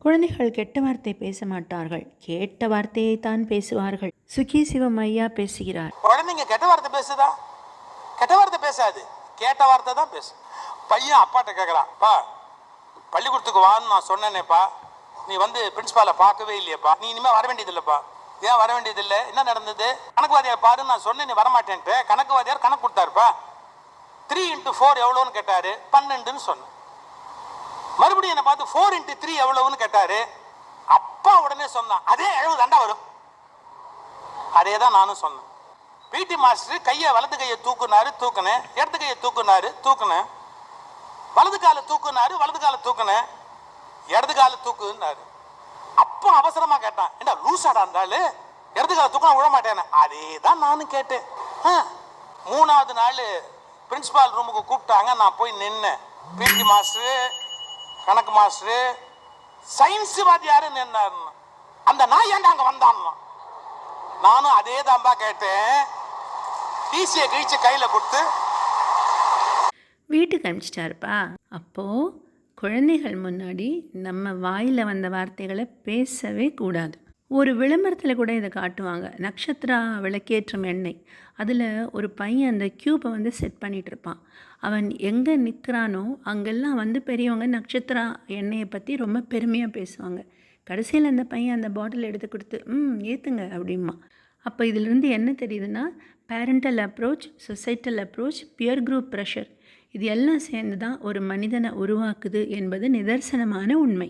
குழந்தைகள் கெட்ட வார்த்தை பேச மாட்டார்கள், கேட்ட வார்த்தையைத்தான் பேசுவார்கள். சுகி சிவம் ஐயா பேசுகிறார். குழந்தைங்க கெட்ட வார்த்தை பேசுதா? கெட்ட வார்த்தை பேசாது, கேட்ட வார்த்தை தான் பேசு. பையன் அப்பாட்ட கேட்குறான், பா பள்ளிக்கூடத்துக்கு வான்னு நான் சொன்னேனேப்பா, நீ வந்து பிரின்சிபாலை பார்க்கவே இல்லையப்பா, நீ இனிமேல் வர வேண்டியது இல்லைப்பா. ஏன் வர வேண்டியது இல்லை? என்ன நடந்தது? கணக்கு வாத்தியார் பாருன்னு நான் சொன்னேன், நீ வரமாட்டேன்ட்டு. கணக்கு வாத்தியார் கணக்கு கொடுத்தாருப்பா. 3 × 4 எவ்வளோன்னு கேட்டாரு, 12ன்னு சொன்னேன். மறுபடியும் என்னை பார்த்து 4 × 3 எவ்வளவுன்னு கேட்டாரு. அப்பா உடனே சொன்னான், அதே 70 வரும். அதே தான் நானும் சொன்னேன். பிடி மாஸ்டர் கையை வலது கையை தூக்குனாரு, தூக்குனேன். இடது கையை தூக்குனாரு, தூக்குனேன். வலது காலை தூக்குனாரு, வலது காலை தூக்குனேன். இடது காலை தூக்குனாரு. அப்போ அவசரமா கேட்டான், என்ன லூசாடா இருந்தாலும் இடது காலை தூக்கினா விழ மாட்டேன்னு. அதே தான் நானும் கேட்டேன். 3வது நாள் பிரின்சிபால் ரூமுக்கு கூப்பிட்டாங்க, நான் போய் நின்னேன். பிடி மாஸ்டர், கணக்கு மாஸ்டர், சயின்ஸ் வாத்தியாரு நின்னாரு. அந்த நாய் ஏன்டா அங்க வந்தான்? நானும் அதே தான்பா கேட்டேன். டிசியை கிழிச்சு கையில கொடுத்து வீட்டுக்கு அனுப்பிச்சிட்டாருப்பா. அப்போது குழந்தைகள் முன்னாடி நம்ம வாயில் வந்த வார்த்தைகளை பேசவே கூடாது. ஒரு விளம்பரத்தில் கூட இதை காட்டுவாங்க, நக்ஷத்ரா விளக்கேற்றும் எண்ணெய். அதில் ஒரு பையன் அந்த க்யூப்பை வந்து செட் பண்ணிகிட்ருப்பான். அவன் எங்கே நிற்கிறானோ அங்கெல்லாம் வந்து பெரியவங்க நக்ஷத்ரா எண்ணெயை பற்றி ரொம்ப பெருமையாக பேசுவாங்க. கடைசியில் அந்த பையன் அந்த பாட்டில் எடுத்து கொடுத்து ஏற்றுங்க அப்படிமா. அப்போ இதிலிருந்து என்ன தெரியுதுன்னா, parental approach, societal approach, pier group pressure, இது எல்லாம் சேர்ந்து தான் ஒரு மனிதனை உருவாக்குது என்பது நிதர்சனமான உண்மை.